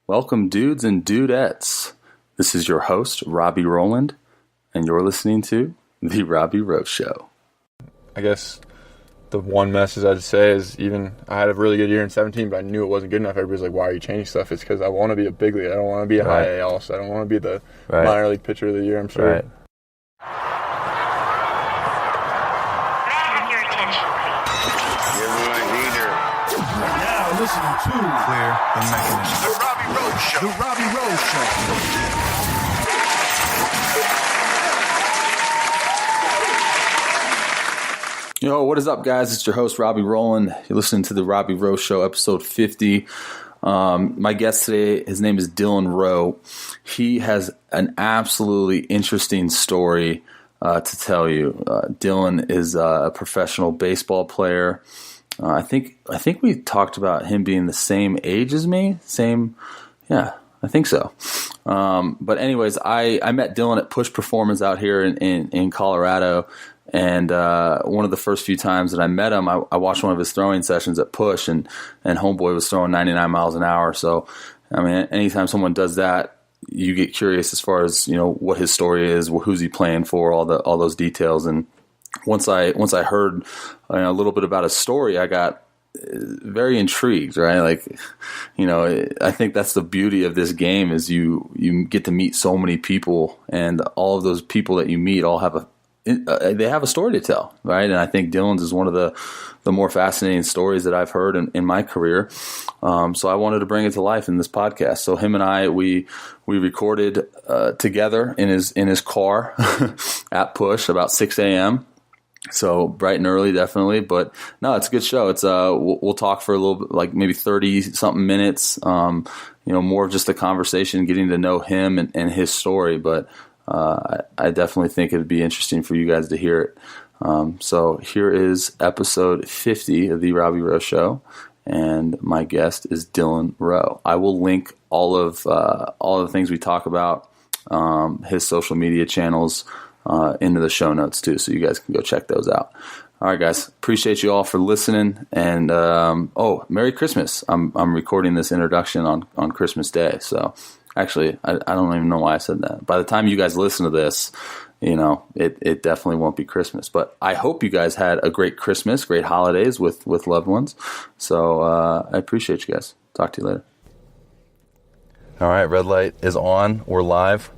Welcome, dudes and dudettes. This is your host, Robby Rowland, and you're listening to The Robby Row Show. I guess the one message I'd say is even I had a really good year in 17, but I knew it wasn't good enough. Everybody's like, why are you changing stuff? It's because I want to be a big league. I don't want to be a high A also. I don't want to be the minor league pitcher of the year, I'm sure. Right. May I have your attention, please? You're my leader. Now listen to Clear the Mechanism. The Robby Row Show. The Robby Row Show. Yo, what is up, guys? It's your host, Robby Rowland. You're listening to the Robby Row Show, episode 50. My guest today, his name is Dylan Rheault. He has an absolutely interesting story to tell you. Dylan is a professional baseball player. I think we talked about him being the same age as me. Yeah, I think so. But anyways, I met Dylan at Push Performance out here in Colorado. And one of the first few times that I met him, I watched one of his throwing sessions at Push, and homeboy was throwing 99 miles an hour. So, I mean, anytime someone does that, you get curious as far as, you know, what his story is, who's he playing for, all those details. And once I heard a little bit about his story, I got very intrigued, right? Like, you know, I think that's the beauty of this game is you get to meet so many people, and all of those people that you meet all have they have a story to tell, right? And I think Dylan's is one of the more fascinating stories that I've heard in my career. So I wanted to bring it to life in this podcast. So him and I, we recorded together in his car at Push about 6 a.m. So bright and early, definitely. But no, it's a good show. It's we'll talk for a little bit, like maybe 30 something minutes. More of just a conversation, getting to know him and his story. But I definitely think it would be interesting for you guys to hear it. So here is episode 50 of the Robby Row Show, and my guest is Dylan Rheault. I will link all of the things we talk about, his social media channels, into the show notes too, so you guys can go check those out. All right, guys, appreciate you all for listening, and Merry Christmas! I'm recording this introduction on Christmas Day, so. Actually, I don't even know why I said that. By the time you guys listen to this, you know, it definitely won't be Christmas. But I hope you guys had a great Christmas, great holidays with loved ones. So I appreciate you guys. Talk to you later. All right, red light is on. We're live.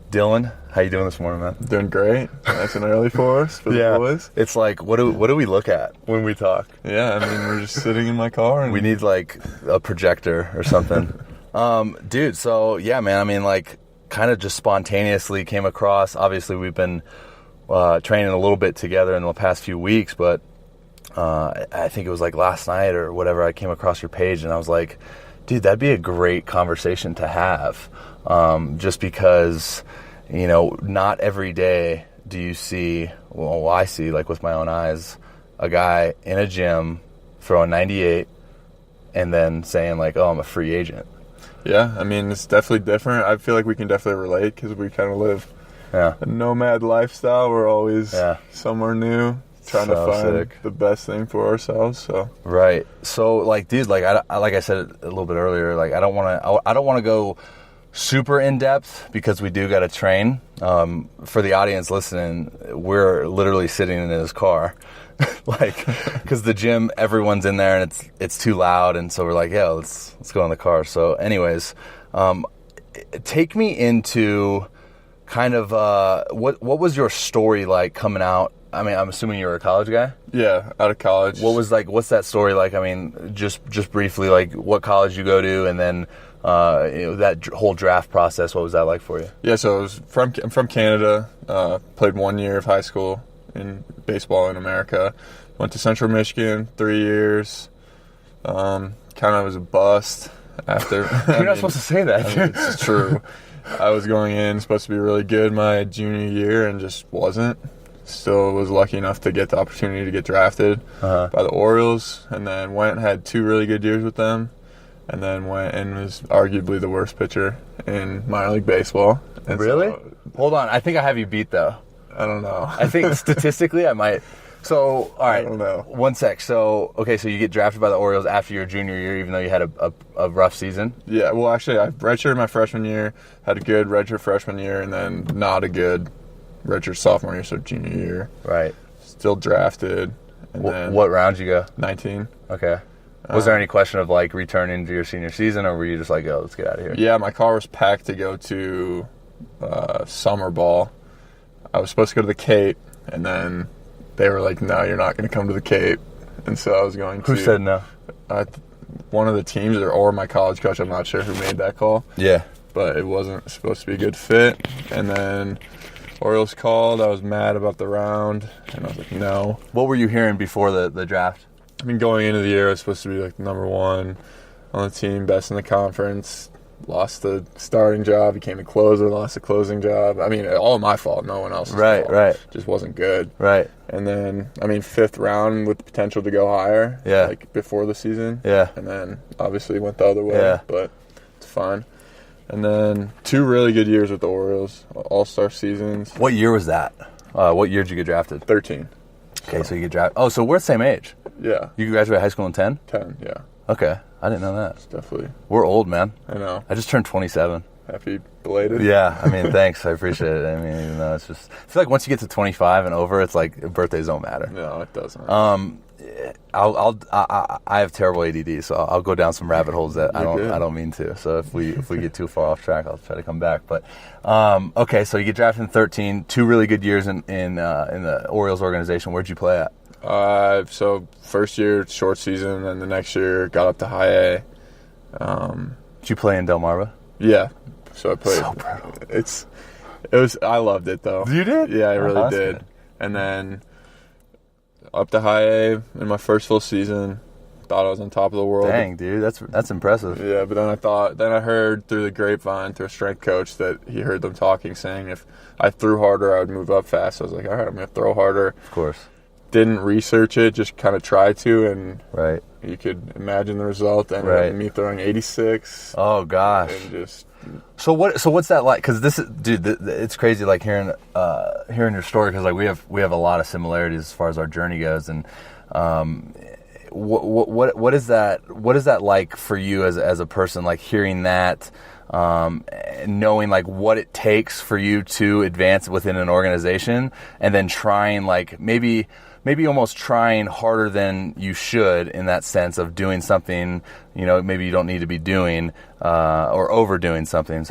Dylan, how you doing this morning, man? Doing great. Nice and early for us, for the boys. It's like, what do we look at when we talk? Yeah, I mean, we're just sitting in my car. And we need like a projector or something. Dude, so yeah, man, I mean, like, kind of just spontaneously came across. Obviously, we've been training a little bit together in the past few weeks, but I think it was like last night or whatever, I came across your page, and I was like, dude, that'd be a great conversation to have, just because, you know, not every day do you see, well, I see, like with my own eyes, a guy in a gym throwing 98 and then saying like, oh, I'm a free agent. Yeah, I mean, it's definitely different. I feel like we can definitely relate because we kind of live a nomad lifestyle. We're always somewhere new, trying to find the best thing for ourselves. So right. So like, dude, like I said a little bit earlier, like I don't want to go super in depth because we do got to train. For the audience listening, we're literally sitting in his car. Like, because the gym, everyone's in there and it's too loud, and so we're like, yeah, let's go in the car. So, anyways, take me into kind of what was your story like coming out? I mean, I'm assuming you were a college guy. Yeah, out of college. What's that story like? I mean, just briefly, like what college you go to, and then that whole draft process. What was that like for you? Yeah, so I'm from Canada. Played 1 year of high school in baseball in America. Went to Central Michigan 3 years. Kind of was a bust after. You're not supposed to say that. I mean, it's true. I was going in supposed to be really good my junior year and just wasn't. Still was lucky enough to get the opportunity to get drafted by the Orioles, and then went and had 2 really good years with them, and then went and was arguably the worst pitcher in minor league baseball. And really? So, hold on. I think I have you beat, though. I don't know. I think statistically I might So, all right. I don't know. One sec. So, okay, so you get drafted by the Orioles after your junior year, even though you had a rough season? Yeah, well, actually, I redshirted my freshman year, had a good redshirt freshman year, and then not a good redshirt sophomore year, so junior year. Right. Still drafted. And then What round you go? 19. Okay. Was there any question of, like, returning to your senior season, or were you just like, oh, let's get out of here? Yeah, my car was packed to go to summer ball. I was supposed to go to the Cape, and then they were like, no, you're not going to come to the Cape. And so I was going to... Who said no? One of the teams or my college coach, I'm not sure who made that call. Yeah. But it wasn't supposed to be a good fit. And then Orioles called. I was mad about the round, and I was like, no. What were you hearing before the draft? I mean, going into the year, I was supposed to be like number one on the team, best in the conference. Lost the starting job, became a closer, lost the closing job. I mean, all my fault, no one else's fault. Right. Just wasn't good. Right. And then, I mean, 5th round with the potential to go higher. Yeah. Like, before the season. Yeah. And then, obviously, went the other way. Yeah. But it's fine. And then, 2 really good years with the Orioles. All-star seasons. What year was that? What year did you get drafted? 13. Okay, so you get drafted. Oh, so we're the same age. Yeah. You graduated high school in 10? 10, yeah. Okay. I didn't know that. Definitely. We're old, man. I know. I just turned 27. Happy belated. Yeah, I mean, thanks. I appreciate it. I mean, even though it's just... I feel like once you get to 25 and over, it's like birthdays don't matter. No, it doesn't. I have terrible ADD, so I'll go down some rabbit holes that I good. don't mean to. So if we get too far off track, I'll try to come back. But okay, so you get drafted in 13, 2 really good years in the Orioles organization. Where'd you play at? So first year short season, and the next year got up to high A. Did you play in Delmarva? Yeah, so I played. So brutal. It was. I loved it though. You did? Yeah, I really that's did. good. And then up to high A in my first full season. Thought I was on top of the world. Dang, dude, that's impressive. Yeah, but then I heard through the grapevine through a strength coach that he heard them talking, saying if I threw harder, I would move up fast. I was like, all right, I'm gonna throw harder. Of course. Didn't research it, just kind of tried to, and Right. you could imagine the result. And Right. me throwing 86. Oh gosh. And just So what's that like? Because this is, dude, it's crazy. Like hearing your story, because like we have a lot of similarities as far as our journey goes, and what is that like for you as a person? Like hearing that, and knowing like what it takes for you to advance within an organization, and then trying like maybe almost trying harder than you should in that sense of doing something, maybe you don't need to be doing, or overdoing something,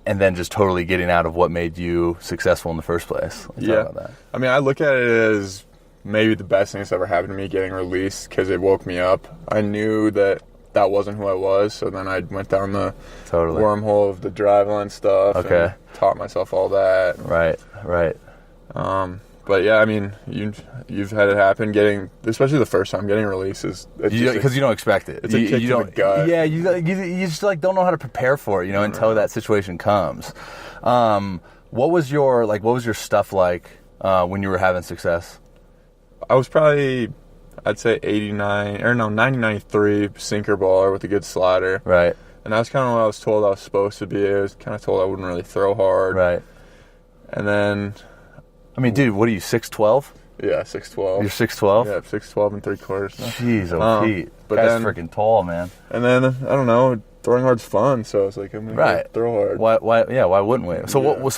and then just totally getting out of what made you successful in the first place. Let's talk about that. I mean, I look at it as maybe the best thing that's ever happened to me, getting released, because it woke me up. I knew that wasn't who I was, so then I went down the wormhole of the driveline stuff. Okay. And taught myself all that. Right. But yeah, I mean, you've had it happen, especially the first time getting releases. Because you don't expect it. It's a kick to the gut. Yeah, you just like don't know how to prepare for it, until that situation comes. What was your stuff like when you were having success? I was probably, I'd say 90-93 sinker baller with a good slider. Right. And that's kind of what I was told I was supposed to be. I was kind of told I wouldn't really throw hard. Right. And then... I mean, dude, what are you, 6'12"? Yeah, 6'12". You're 6'12"? Yeah, 6'12" and 3/4. Jeez, Pete. But Guy's then, freaking tall, man. And then, I don't know, throwing hard's fun, so I was like, I'm going to throw hard. Why wouldn't we? So what was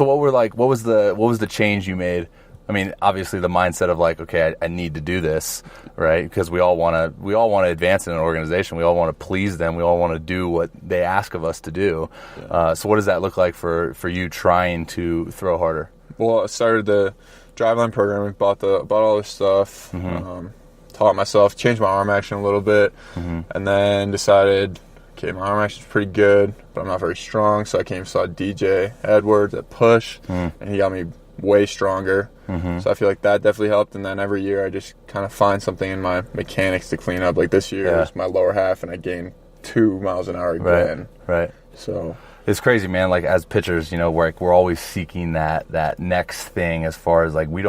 the change you made? I mean, obviously the mindset of like, okay, I need to do this, right? Because we all want to advance in an organization. We all want to please them. We all want to do what they ask of us to do. Yeah. So what does that look like for you trying to throw harder? Well, I started the driveline program. Bought all this stuff. Mm-hmm. Taught myself, changed my arm action a little bit, mm-hmm. and then decided, okay, my arm action's pretty good, but I'm not very strong. So I saw DJ Edwards at Push, and he got me way stronger. Mm-hmm. So I feel like that definitely helped. And then every year I just kind of find something in my mechanics to clean up. Like this year was my lower half, and I gained 2 miles an hour again. Right. So it's crazy, man. Like as pitchers, we're always seeking that next thing. As far as like we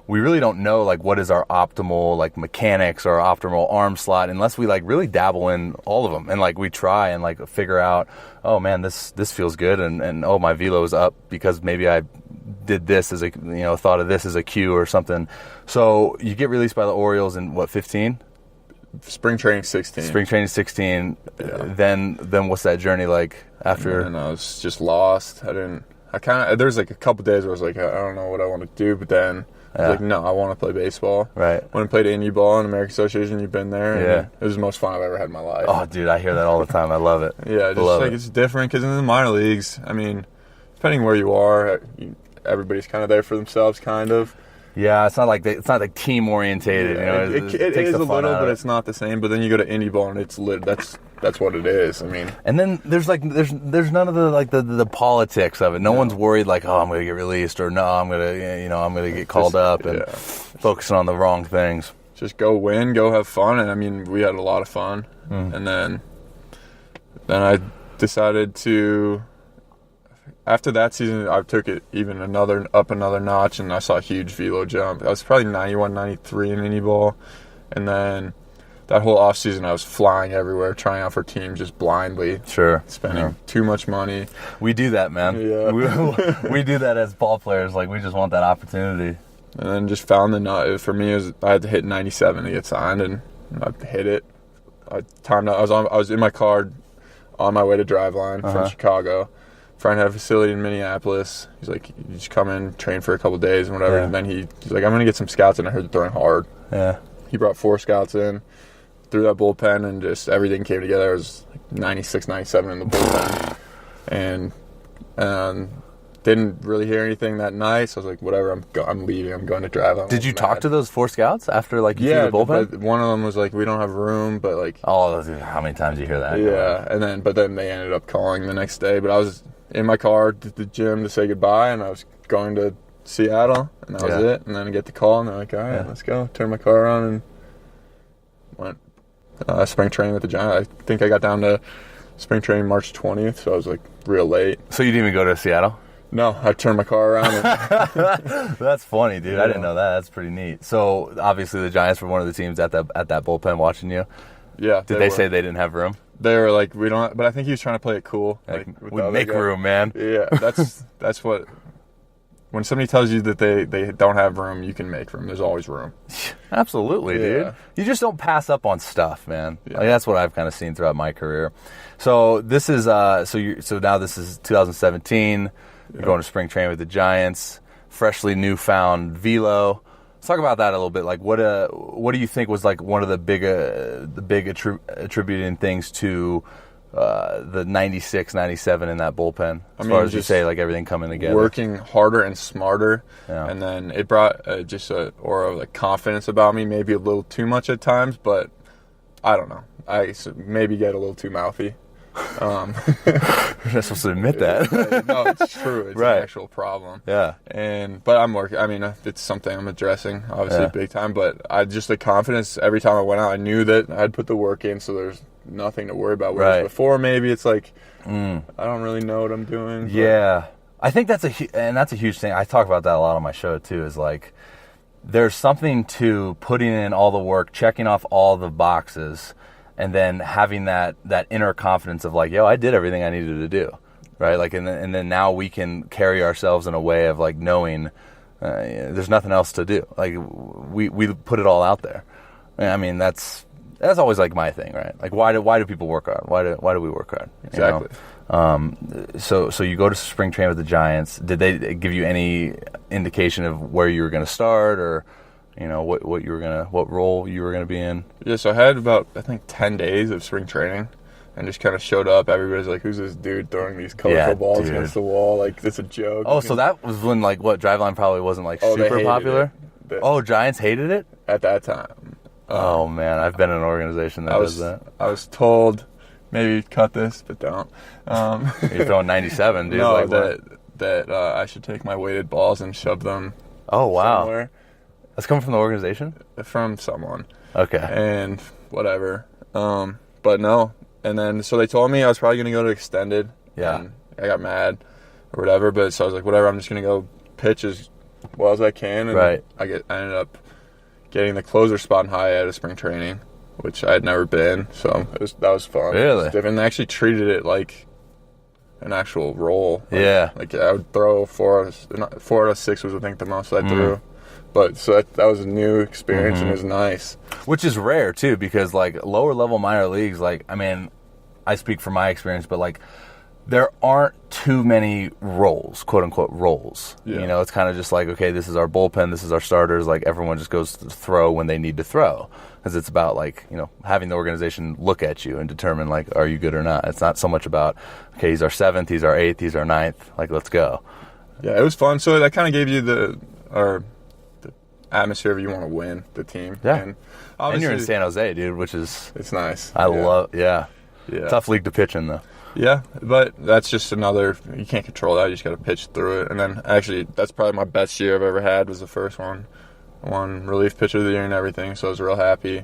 really don't know like what is our optimal like mechanics or optimal arm slot unless we like really dabble in all of them and like we try and like figure out, oh man, this feels good, and oh, my velo is up because maybe I did this as a, thought of this as a cue or something. So you get released by the Orioles in what, 15? Spring training 16. Spring training 16. Yeah. Then what's that journey like after? And I was just lost. There's like a couple days where I was like, I don't know what I want to do, but then I was like, no, I want to play baseball. Right. When I played indie ball in American Association, you've been there. Yeah. And it was the most fun I've ever had in my life. Oh, dude, I hear that all the time. I love it. Yeah, just like it's different because in the minor leagues, I mean, depending where you are, everybody's kind of there for themselves, kind of. Yeah, it's not like team orientated. Yeah, it it takes is the a fun little, out but of it. it's not the same. But then you go to indie ball and it's lit. That's what it is. I mean, and then there's none of the politics of it. No one's worried like, oh, I'm gonna get released, or no, I'm gonna get called up and focusing on the wrong things. Just go win, go have fun, and I mean, we had a lot of fun. And then I decided to. After that season, I took it even another notch, and I saw a huge velo jump. I was probably 91, 93 in indie ball, and then that whole off season, I was flying everywhere, trying out for teams just blindly. Sure, spending too much money. We do that, man. Yeah, we do that as ball players. Like we just want that opportunity. And then just found the nut. For me, I had to hit 97 to get signed, and I hit it. I timed out. I was in my car on my way to Driveline from Chicago. Friend had a facility in Minneapolis. He's like, you just come in, train for a couple of days and whatever. Yeah. And then he's like, I'm going to get some scouts in. I heard they're throwing hard. Yeah. He brought 4 scouts in, threw that bullpen, and just everything came together. It was like 96, 97 in the bullpen. And didn't really hear anything that night. So I was like, whatever, I'm leaving. I'm going to drive. Did you talk to those 4 scouts after you threw the bullpen? But one of them was like, we don't have room, but like... Oh, how many times do you hear that? Yeah, but then they ended up calling the next day. But I was in my car to the gym to say goodbye, and I was going to Seattle, and that was it. And then I get the call, and they're like, all right, let's go. Turn my car around and went spring training with the Giants. I think I got down to spring training March 20th, so I was like real late. So you didn't even go to Seattle? No, I turned my car around. And That's funny, dude. I didn't know that. That's pretty neat. So obviously the Giants were one of the teams at that bullpen watching you. Yeah. Did they say they didn't have room? They were like, we don't. But I think he was trying to play it cool. We make room, man. Yeah, that's what. When somebody tells you that they don't have room, you can make room. There's always room. Absolutely, dude. You just don't pass up on stuff, man. Yeah. Like, that's what I've kind of seen throughout my career. So this is so now this is 2017. You're going to spring training with the Giants. Freshly newfound velo. Let's talk about that a little bit. Like, what do you think was like one of the big attributing things to the 96, 97 in that bullpen? As far as you say, like everything coming together, working harder and smarter, and then it brought just a aura of like confidence about me. Maybe a little too much at times, but I don't know. I maybe get a little too mouthy. You're not supposed to admit that. No, it's true. It's an actual problem. Yeah. But I'm working. I mean, it's something I'm addressing, obviously, big time. But I just the confidence every time I went out, I knew that I'd put the work in, so there's nothing to worry about. Whereas before, maybe it's like I don't really know what I'm doing. Yeah, I think that's a huge thing. I talk about that a lot on my show too. Is like there's something to putting in all the work, checking off all the boxes, and then having that inner confidence of like, yo, I did everything I needed to do, right? Like, and then now we can carry ourselves in a way of like knowing there's nothing else to do. Like we put it all out there. I mean, that's always like my thing, right? Like why do people work hard? Why do we work hard? Exactly. So you go to spring training with the Giants. Did they give you any indication of where you were going to start, or what role you were gonna be in? Yeah, so I had about I think 10 days of spring training, and just kind of showed up. Everybody's like, "Who's this dude throwing these colorful balls against the wall? Like, it's a joke." Oh, so that was when like Driveline probably wasn't like super popular. Giants hated it at that time. Oh man, I've been in an organization that does that. I was told, maybe cut this, but don't. You're throwing 97, dude. No, like that I should take my weighted balls and shove them. Oh wow. Somewhere. That's coming from the organization? From someone. Okay. And whatever. But no. And then, so they told me I was probably going to go to extended. Yeah. And I got mad or whatever. But so I was like, whatever, I'm just going to go pitch as well as I can. And I ended up getting the closer spot in high out of spring training, which I had never been. So that was fun. Really? And they actually treated it like an actual roll. Like I would throw 4 out of 6 was I think the most I threw. But so that was a new experience and it was nice. Which is rare too, because like lower level minor leagues, like, I mean, I speak from my experience, but like there aren't too many roles, quote unquote roles. Yeah. You know, it's kind of just like, okay, this is our bullpen, this is our starters. Like everyone just goes to throw when they need to throw, because it's about like, you know, having the organization look at you and determine like, are you good or not? It's not so much about, okay, he's our 7th, he's our 8th, he's our 9th. Like, let's go. Yeah, it was fun. So that kind of gave you the atmosphere if you want to win the team. Yeah. And you're in San Jose, dude, which is... It's nice. I love... Yeah. Yeah. Tough league to pitch in, though. Yeah, but that's just another... You can't control that. You just got to pitch through it. And then, actually, that's probably my best year I've ever had was the first one. I won relief pitcher of the year and everything, so I was real happy.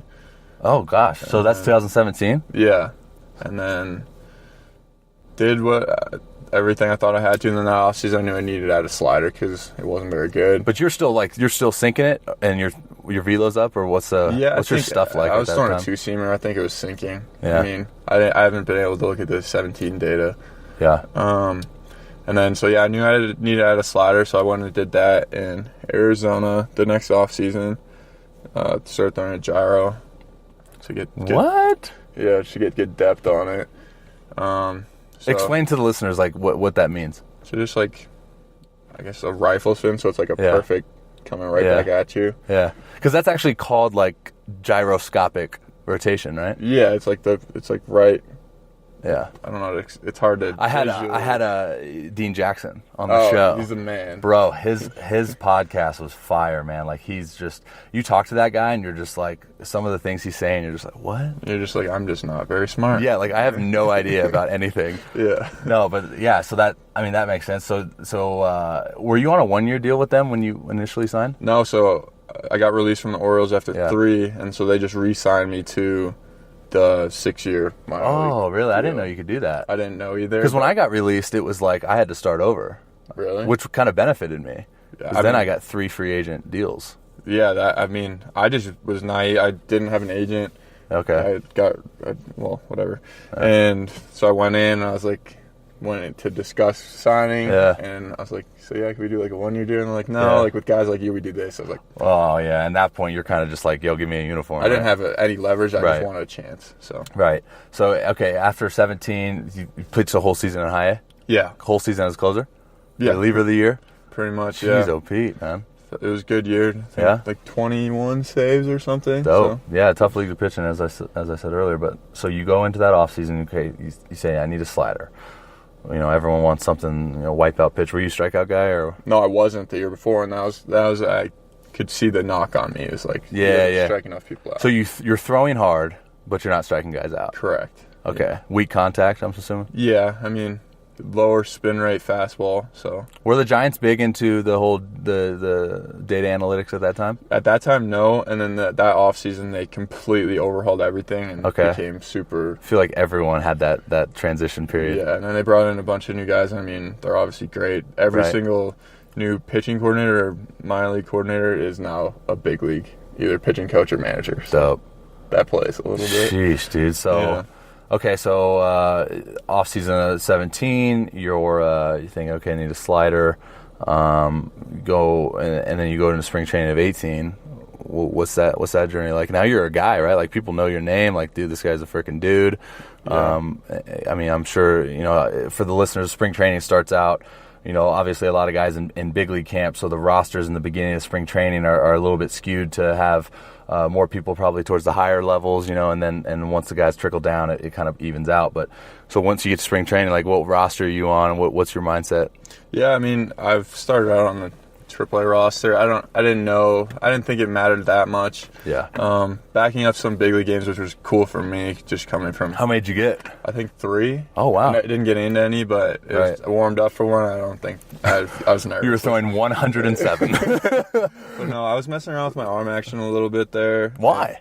Oh, gosh. So that's 2017? Yeah. And then did everything I thought I had to. And then that offseason, I knew I needed to add a slider because it wasn't very good. But you're still sinking it, and your velo's up, or what's your stuff like? I was throwing a 2-seamer. I think it was sinking. Yeah. I mean, I haven't been able to look at the 17 data. Yeah. And then I knew I needed to add a slider, so I went and did that in Arizona the next offseason. Started throwing a gyro to get what? Yeah, to get depth on it. Explain to the listeners like what that means. So just like, I guess a rifle spin, so it's like a perfect coming right back at you. Yeah, because that's actually called like gyroscopic rotation, right? Yeah, it's like right. Yeah, I don't know. It's hard to. I had Dean Jackson on the show. He's a man, bro. His podcast was fire, man. Like he's just, you talk to that guy and you're just like, some of the things he's saying, you're just like, what? You're just like, I'm just not very smart. Yeah, like I have no idea about anything. Yeah. No, but yeah. So that makes sense. So were you on a 1-year deal with them when you initially signed? No. So I got released from the Orioles after 3, and so they just re-signed me to the 6-year minor league. Oh, really? I didn't know you could do that. I didn't know either. Because when I got released, it was like I had to start over. Really? Which kind of benefited me. Yeah, then I got 3 free agent deals. Yeah, I just was naive. I didn't have an agent. Okay. Whatever. And so I went in, and I was like, went to discuss signing. Yeah. And I was like, so can we do like a 1-year deal? And they're like, no, like with guys like you, we do this. I was like, oh yeah. And that point, you're kind of just like, yo, give me a uniform. I didn't have any leverage. I just wanted a chance. So right. So okay, after 17, you played the whole season in high A? Yeah. Whole season as closer? Yeah. Reliever of the year? Pretty much. Jeez, oh Pete, man. It was a good year. Like 21 saves or something. Dope. So. Yeah, tough league to pitch in, as I said earlier. But so you go into that offseason, okay, you say, I need a slider. You know, everyone wants something, wipeout pitch. Were you a strikeout guy or? No, I wasn't the year before, and that was I could see the knock on me. It was like, striking enough people out. So you're throwing hard, but you're not striking guys out. Correct. Okay. Yeah. Weak contact, I'm assuming? Yeah, I mean, lower spin rate fastball. So were the Giants big into the whole the data analytics at that time? At that time, no. And then that offseason, they completely overhauled everything and became super. I feel like everyone had that transition period. Yeah, and then they brought in a bunch of new guys. I mean, they're obviously great. Every single new pitching coordinator or minor league coordinator is now a big league, either pitching coach or manager. So that plays a little bit. Sheesh, dude. So. Yeah. Okay, so off season of 17, you think, okay, I need a slider. Go and then you go into spring training of 18. What's that journey like? Now you're a guy, right? Like people know your name. Like, dude, this guy's a freaking dude. Yeah. I mean, I'm sure for the listeners, spring training starts out. Obviously a lot of guys in big league camp, so the rosters in the beginning of spring training are a little bit skewed to have more people probably towards the higher levels, and once the guys trickle down, it kind of evens out. But so once you get to spring training, like what roster are you on, and what's your mindset? Yeah, I mean, I've started out on the AAA roster. I didn't think it mattered that much. Yeah. Backing up some big league games, which was cool for me, just coming from. How many did you get? I think 3. Oh wow! I didn't get into any, but I warmed up for one. I don't think I was nervous. You were throwing 107. But no, I was messing around with my arm action a little bit there. Why?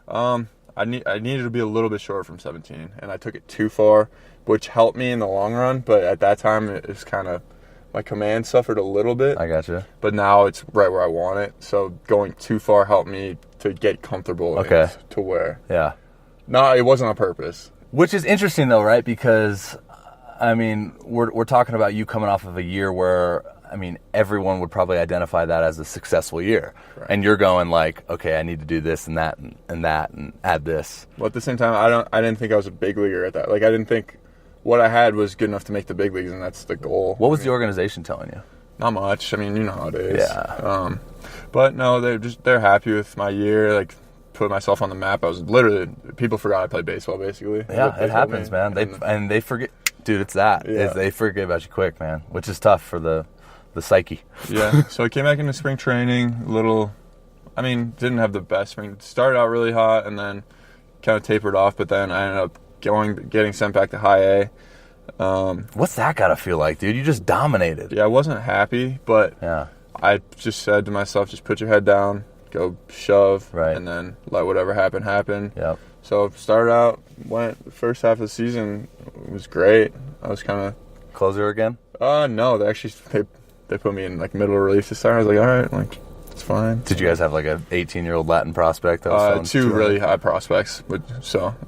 I needed to be a little bit short from 17, and I took it too far, which helped me in the long run. But at that time, it was kind of. My command suffered a little bit. I gotcha. But now it's right where I want it. So going too far helped me to get comfortable to where. Yeah. No, it wasn't on purpose. Which is interesting though, right? Because, I mean, we're talking about you coming off of a year where, I mean, everyone would probably identify that as a successful year. Right. And you're going like, okay, I need to do this and that and that and add this. Well, at the same time, I didn't think I was a big leaguer at that. Like, I didn't think what I had was good enough to make the big leagues, and that's the goal. What was the organization telling you? Not much. I mean, you know how it is. Yeah. But no, they're happy with my year. Like, put myself on the map. I was literally, people forgot I played baseball, basically. Yeah, it happens, man. They forget, dude. It's that. Yeah. They forget about you quick, man. Which is tough for the psyche. Yeah. So I came back into spring training. Didn't have the best spring. Started out really hot and then kind of tapered off. But then I ended up getting sent back to high A. What's that gotta feel like, dude? You just dominated. Yeah, I wasn't happy, but Yeah. I just said to myself, just put your head down, go shove, Right. and then let whatever happen. Yep. So started out, the first half of the season was great. I was kind of Closer again? no, they put me in like middle relief to start. I was like, all right, like it's fine. Did you guys have like a 18-year-old Latin prospect that was selling two 200? really high prospects? And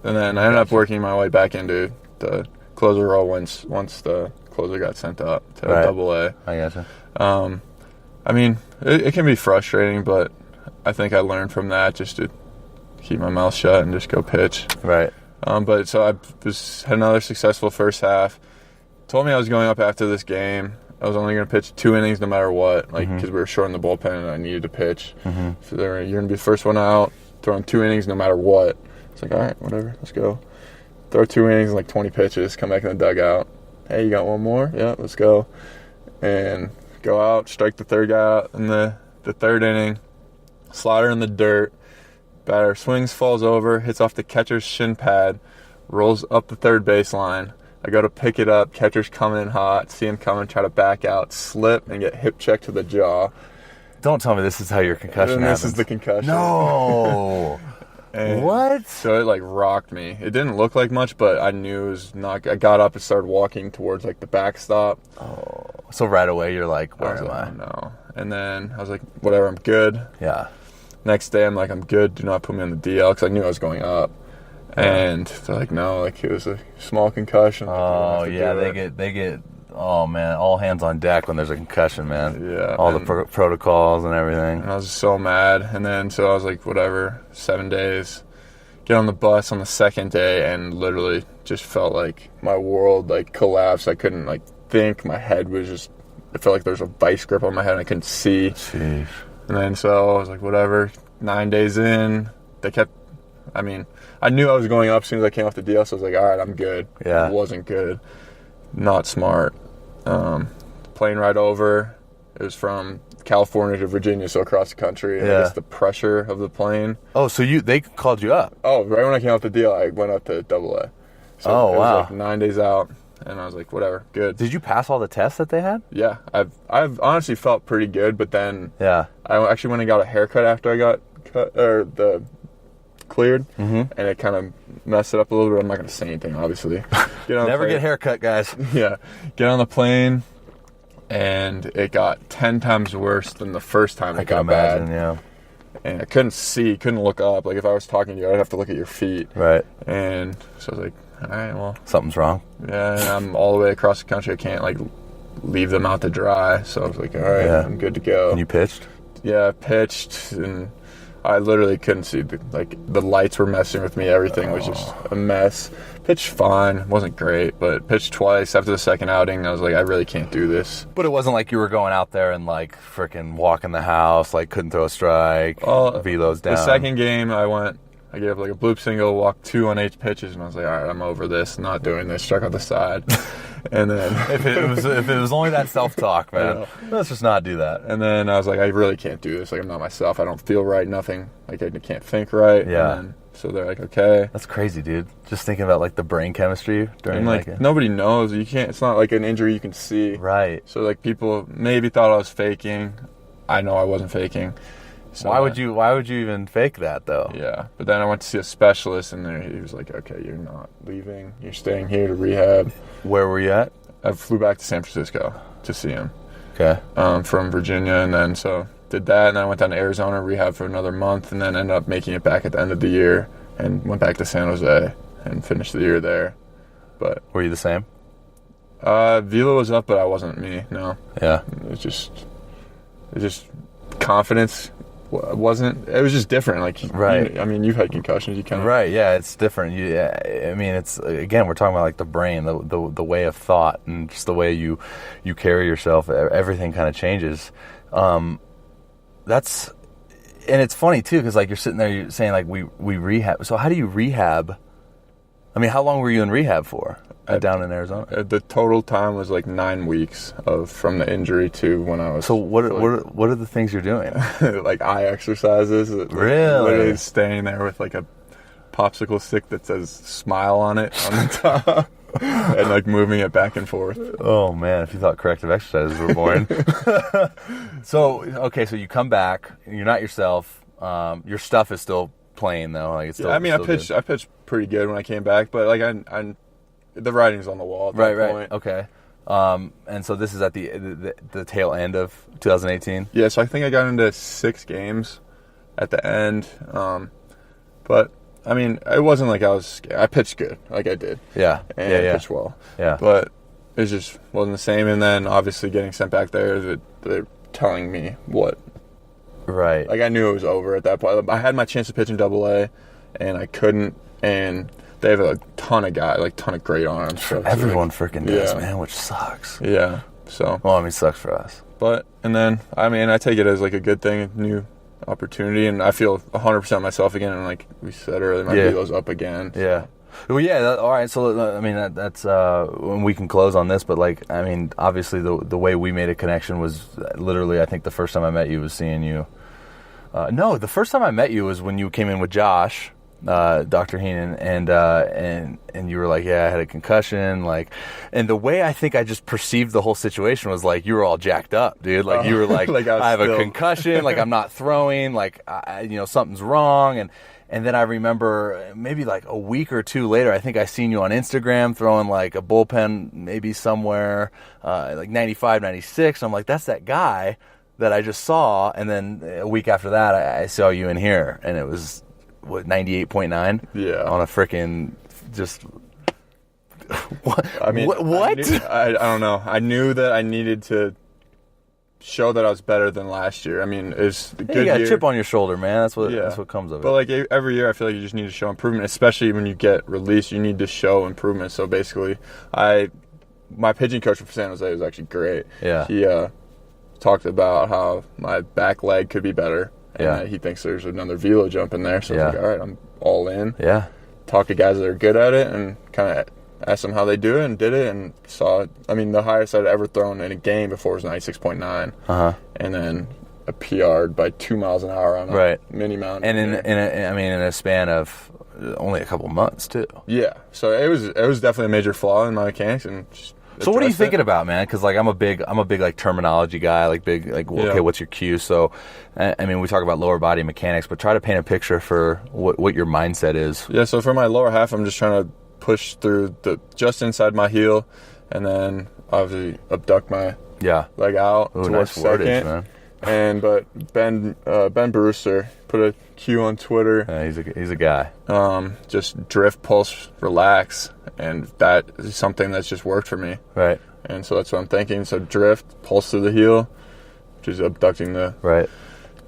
then I ended up working my way back into the closer role once the closer got sent up to Right. Double A. I gotcha. It can be frustrating, but I think I learned from that just to keep my mouth shut and just go pitch. Right. But so I had another successful first half. Told me I was going up after this game. I was only going to pitch 2 innings no matter what, because we were short in the bullpen and I needed to pitch. So you're going to be the first one out, throwing 2 innings no matter what. It's like, all right, whatever, let's go. Throw 2 innings and like 20 pitches, come back in the dugout. Hey, you got one more? Yeah, let's go. And go out, strike the third guy out in the third inning, slider in the dirt. Batter swings, falls over, hits off the catcher's shin pad, rolls up the third baseline. I go to pick it up, catcher's coming in hot, see him coming, try to back out, slip, and get hip checked to the jaw. Don't tell me this is how your concussion And happens. this is the concussion. No. And What? So it like rocked me. It didn't look like much, but I knew it was not. I got up and started walking towards like the backstop. So right away you're like, I where was am like, I? oh, no. And then I was like, whatever, I'm good. Yeah. Next day, I'm like, I'm good. Do not put me on the DL because I knew I was going up. And they're like, no, like it was a small concussion. Like, you don't Oh have to yeah, do they it. get. Oh man, all hands on deck when there's a concussion, man. Yeah, All the and- protocols and everything. And I was so mad. And then so I was like, whatever, 7 days. Get on the bus on the second day and literally just felt like my world like collapsed. I couldn't like think. My head was just. It felt like there was a vice grip on my head. And I couldn't see. Jeez. And then so I was like, whatever. 9 days in, they kept. I mean, I knew I was going up as soon as I came off the deal, so I was like, all right, I'm good. Yeah. It wasn't good. Not smart. Plane ride over. It was from California to Virginia, so across the country. And I Yeah. guess the pressure of the plane. Oh, so they called you up? Oh, right when I came off the deal, I went up to Double A. So Oh, it was wow. like 9 days out, and I was like, whatever, good. Did you pass all the tests that they had? Yeah, I've honestly felt pretty good, but then Yeah. I actually went and got a haircut after I got cleared, and it kind of messed it up a little bit. I'm not going to say anything, obviously. Never get haircut, guys. Yeah, get on the plane, and it got 10 times worse than the first time I it can got imagine. bad. Yeah. And I couldn't look up. Like if I was talking to you, I'd have to look at your feet. Right. And so I was like, all right, well, Something's wrong. yeah, and I'm all the way across the country. I can't like leave them out to dry. So I was like, all right, Yeah. I'm good to go. And you pitched? Yeah, I pitched, and I literally couldn't see. The lights were messing with me. Everything was just a mess. Pitched fine. Wasn't great, but pitched twice after the second outing. I was like, I really can't do this. But it wasn't like you were going out there and like freaking walking the house, like couldn't throw a strike, velos down. The second game, I gave up like a bloop single, walked 2 on 8 pitches, and I was like, all right, I'm over this. Not doing this. Struck out the side. And then if it was only that self-talk, man, let's just not do that. And then I was like, I really can't do this. Like, I'm not myself. I don't feel right. Nothing. Like, I can't think right. Yeah. And then, so they're like, okay. That's crazy, dude. Just thinking about like the brain chemistry during And like, nobody knows. You can't. It's not like an injury you can see. right. So like, people maybe thought I was faking. I know I wasn't faking. So Why would you even fake that though? Yeah. But then I went to see a specialist, and he was like, okay, you're not leaving. You're staying here to rehab. Where were you at? I flew back to San Francisco to see him. Okay. From Virginia, and then so did that, and then I went down to Arizona, rehab for another month, and then ended up making it back at the end of the year, and went back to San Jose and finished the year there. But Were you the same? Velo was up, but I wasn't me. No. Yeah. It just confidence wasn't. It was just different. Like, right. You've had concussions. You kind of right. Yeah, it's different. It's again, we're talking about like the brain, the way of thought, and just the way you carry yourself. Everything kind of changes. That's, and it's funny too, because like you're sitting there, you're saying like we rehab. So how do you rehab? I mean, how long were you in rehab for? Down in Arizona? The total time was like 9 weeks from the injury to when I was. So what are the things you're doing? Like eye exercises. Really? Literally staying there with like a popsicle stick that says "smile" on it on the top, and like moving it back and forth. Oh man, if you thought corrective exercises were boring. So you come back, you're not yourself. Your stuff is still playing though. Like it's still. Yeah, I pitched pretty good when I came back, but like I the writing's on the wall at that point. Okay. And so this is at the tail end of 2018? Yeah, so I think I got into 6 games at the end. But, I mean, it wasn't like I pitched good, like I did. Yeah. And I pitched well. Yeah. But it just wasn't the same. And then, obviously, getting sent back there, they're telling me what. Right. Like, I knew it was over at that point. I had my chance to pitch in AA, and I couldn't. And they have a ton of great arms. So everyone freaking does, man, which sucks. Yeah. So. Well, I mean, it sucks for us. But, and then, I mean, I take it as like a good thing, a new opportunity, and I feel 100% myself again. And like we said earlier, my velo's up again. So. Yeah. Well, yeah. All right. So, I mean, that's when we can close on this. But like, I mean, obviously, the way we made a connection was literally, I think the first time I met you was seeing you. No, the first time I met you was when you came in with Josh. Dr. Heenan, and you were like, yeah, I had a concussion, like, and the way I think I just perceived the whole situation was like, you were all jacked up, dude, like you were like, like I have a concussion, like I'm not throwing, like something's wrong, and then I remember maybe like a week or two later, I think I seen you on Instagram throwing like a bullpen maybe somewhere, like 95, 96, I'm like, that's that guy that I just saw, and then a week after that, I saw you in here, and it was 98.9? Yeah. On a freaking just what? I mean, what? I don't know. I knew that I needed to show that I was better than last year. I mean, it's a good you got year. a chip on your shoulder, man. That's what comes of it. But like every year, I feel like you just need to show improvement, especially when you get released. You need to show improvement. So basically, my pitching coach for San Jose was actually great. Yeah. He talked about how my back leg could be better. Yeah. And he thinks there's another velo jump in there. So I was like, all right, I'm all in. Yeah. Talk to guys that are good at it and kind of asked them how they do it and did it and saw it. I mean, the highest I'd ever thrown in a game before was 96.9. Uh-huh. And then a PR'd by 2 miles an hour on a mini mountain. And in a span of only a couple months too. Yeah. So it was definitely a major flaw in my mechanics and just so what are you thinking about, man? Because like I'm a big like terminology guy, like big like okay, what's your cue? So I mean, we talk about lower body mechanics, but try to paint a picture for what your mindset is. Yeah. So for my lower half, I'm just trying to push through just inside my heel, and then obviously abduct my leg out. Ooh, towards nice second. wordage, man. But Ben Brewster put a cue on Twitter. Yeah, he's a guy. Just drift, pulse, relax, and that is something that's just worked for me. Right. And so that's what I'm thinking. So drift, pulse through the heel, which is abducting the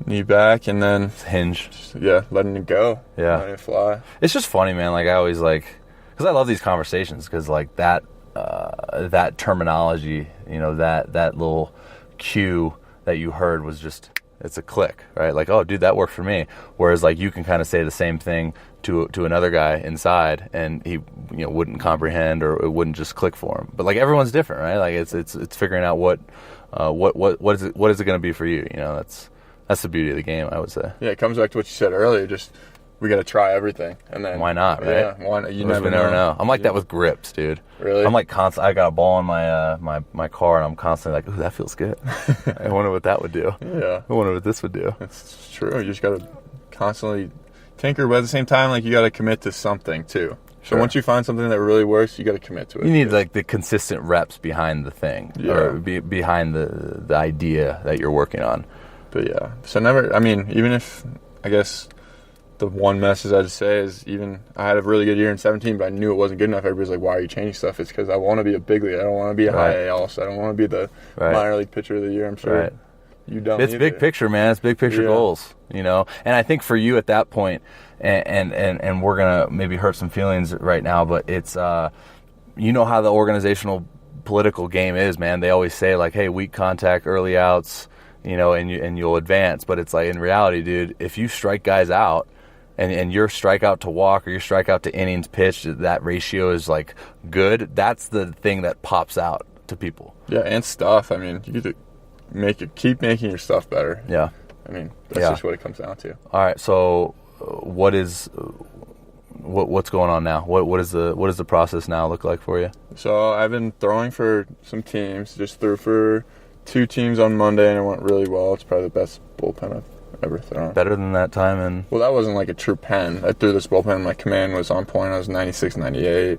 knee back, and then hinge. Letting it go. Yeah. Letting it fly. It's just funny, man. Like I always because I love these conversations because like that terminology, that little cue that you heard was just, it's a click, right? Like, oh, dude, that worked for me. Whereas, like, you can kind of say the same thing to another guy inside, and he, wouldn't comprehend or it wouldn't just click for him. But like, everyone's different, right? Like, it's figuring out what is it going to be for you? That's the beauty of the game, I would say. Yeah, it comes back to what you said earlier. Just we got to try everything, and then why not, right? Yeah, why not? You never know. I'm like that with grips, dude. Really? I'm like I got a ball in my car, and I'm constantly like, ooh, that feels good. I wonder what that would do. Yeah. I wonder what this would do. It's true. You just got to constantly tinker, but at the same time, like you got to commit to something too. So once you find something that really works, you got to commit to it. You need like the consistent reps behind the thing, or behind the idea that you're working on. But yeah, so never. I mean, even if I guess the one message I'd say is, even I had a really good year in 17, but I knew it wasn't good enough. Everybody's like, why are you changing stuff? It's because I want to be a big league. I don't want to be a high A so I don't want to be the minor league pitcher of the year. I'm sure you don't. It's big picture, man. It's big picture goals, you know. And I think for you at that point, and we're gonna maybe hurt some feelings right now, but it's you know how the organizational political game is, man. They always say like, hey, weak contact, early outs, you know, and you'll advance. But it's like, in reality, dude, if you strike guys out and your strikeout to walk or your strikeout to innings pitched, that ratio is like good, that's the thing that pops out to people. Yeah, and stuff. I mean, you get to keep making your stuff better. Yeah. I mean, that's just what it comes down to. All right, so what's going on now? What does the process now look like for you? So I've been throwing for some teams. Just threw for 2 teams on Monday, and it went really well. It's probably the best bullpen I've ever thrown. Better than that time? And well, that wasn't like a true pen. I threw this bullpen. My command was on point. I was 96, 98.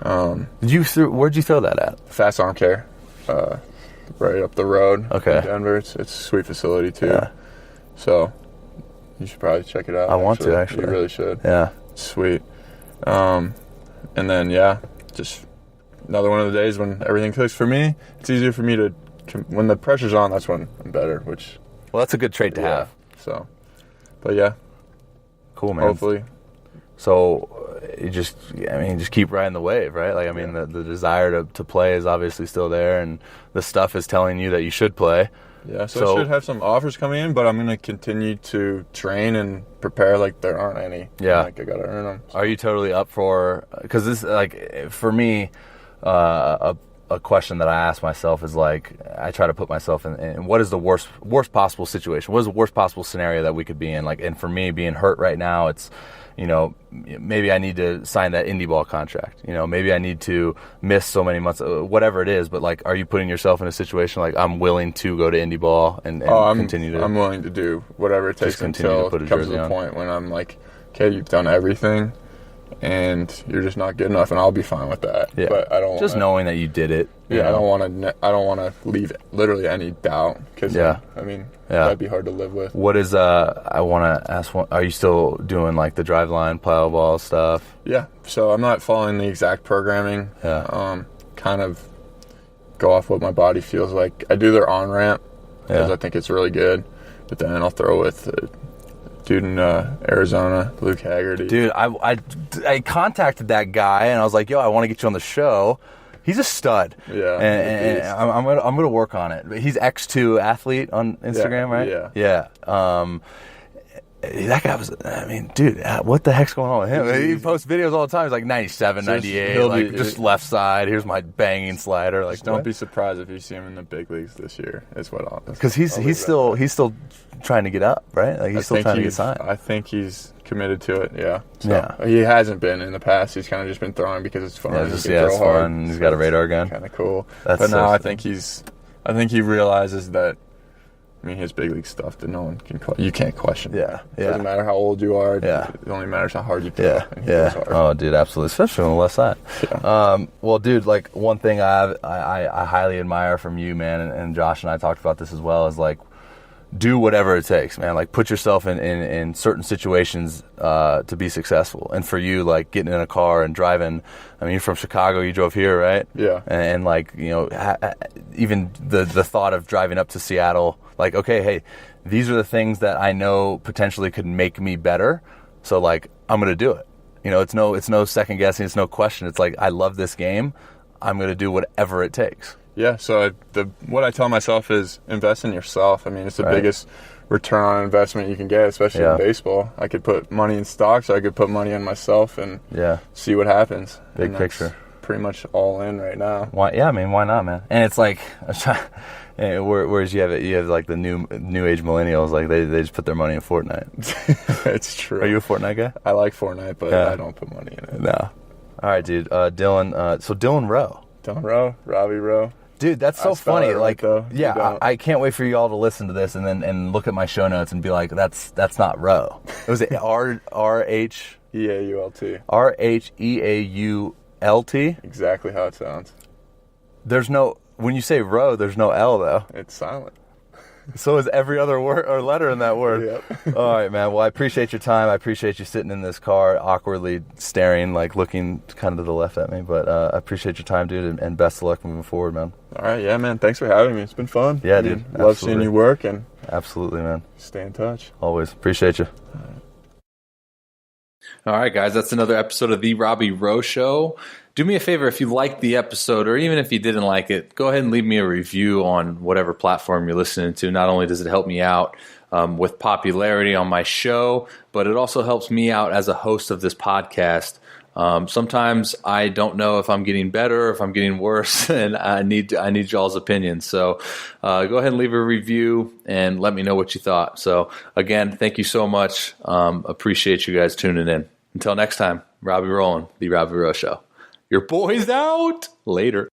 Where'd you throw that at? Fast arm care, right up the road. Okay. In Denver. It's a sweet facility too. Yeah. So you should probably check it out. I want to, actually. You really should. Yeah. It's sweet. And then just another one of the days when everything clicks for me. It's easier for me to, when the pressure's on, that's when I'm better. Well, that's a good trait to have. So, but yeah. Cool, man. Hopefully. So you just keep riding the wave, right? Like, I mean, the desire to play is obviously still there, and the stuff is telling you that you should play. Yeah, so I should have some offers coming in, but I'm going to continue to train and prepare like there aren't any. Yeah. Like I got to earn them. So. Are you totally up for, because this, like, for me, a question that I ask myself is like, I try to put myself in what is the worst possible situation? What is the worst possible scenario that we could be in? Like, and for me, being hurt right now, it's, you know, maybe I need to sign that indie ball contract. You know, maybe I need to miss so many months, whatever it is. But like, are you putting yourself in a situation like, I'm willing to go to indie ball and continue to? I'm willing to do whatever it takes until it comes to the point when I'm like, okay, you've done everything, and you're just not good enough, and I'll be fine with that. Yeah. But I don't just knowing that you did it. Yeah, I don't want to leave literally any doubt, because that'd be hard to live with. What is I want to ask, are you still doing like the drive line, pile ball stuff? Yeah. So I'm not following the exact programming. Yeah. Kind of go off what my body feels like. I do their on ramp because I think it's really good, but then I'll throw with dude in Arizona, Luke Haggerty. Dude, I contacted that guy and I was like, yo, I want to get you on the show. He's a stud. Yeah. And I'm gonna work on it. He's X2 athlete on Instagram, right? Yeah. Yeah. That guy was, I mean, dude, what the heck's going on with him? He posts videos all the time. He's like 97, 98, like just left side. Here's my banging slider. Like, don't be surprised if you see him in the big leagues this year. Is what I'll. Because he's still trying to get up, right? Like he's still trying to get signed. I think he's committed to it. Yeah. So he hasn't been in the past. He's kind of just been throwing because it's fun. Yeah, it's fun. He's got a radar gun. Kind of cool. But now I think he realizes that. I mean, his big league stuff that no one can you can't question. Yeah. It doesn't matter how old you are. Yeah. It only matters how hard you throw. Yeah. Oh, dude, absolutely. Especially on the left side. Yeah. Well, dude, like one thing I highly admire from you, man, and Josh and I talked about this as well, is like, do whatever it takes, man. Like, put yourself in certain situations to be successful. And for you, like, getting in a car and driving, I mean, you're from Chicago, you drove here, right? Yeah. And like, you know, even the thought of driving up to Seattle, like, okay, hey, these are the things that I know potentially could make me better. So, like, I'm going to do it. You know, it's no second guessing. It's no question. It's like, I love this game. I'm going to do whatever it takes. Yeah, so what I tell myself is invest in yourself. I mean, it's the biggest return on investment you can get, especially in baseball. I could put money in stocks, or I could put money on myself and see what happens. Big picture. Pretty much all in right now. Why? Yeah, I mean, why not, man? And it's like, whereas you have like the new age millennials, like they just put their money in Fortnite. It's true. Are you a Fortnite guy? I like Fortnite, but I don't put money in it. No. All right, dude. Dylan. So Dylan Rheault. Dylan Rheault, Robby Row. Dude, that's so funny. Right, like, though. I can't wait for you all to listen to this and look at my show notes and be like, that's not Row. It was R-H... E-A-U-L-T. R-H-E-A-U-L-T? Exactly how it sounds. When you say Row, there's no L, though. It's silent. So is every other word or letter in that word. Yep. All right, man. Well, I appreciate your time. I appreciate you sitting in this car awkwardly staring, like looking kind of to the left at me. But I appreciate your time, dude, and best of luck moving forward, man. All right, yeah, man. Thanks for having me. It's been fun. Yeah, dude. Love seeing you work, and absolutely, man. Stay in touch. Always. Appreciate you. All right, guys, that's another episode of The Robby Row Show. Do me a favor, if you liked the episode, or even if you didn't like it, go ahead and leave me a review on whatever platform you're listening to. Not only does it help me out with popularity on my show, but it also helps me out as a host of this podcast. Sometimes I don't know if I'm getting better or if I'm getting worse, and I need y'all's opinions. So go ahead and leave a review and let me know what you thought. So again, thank you so much. Appreciate you guys tuning in. Until next time, Robby Rowland, The Robby Row Show. Your boy's out. Later.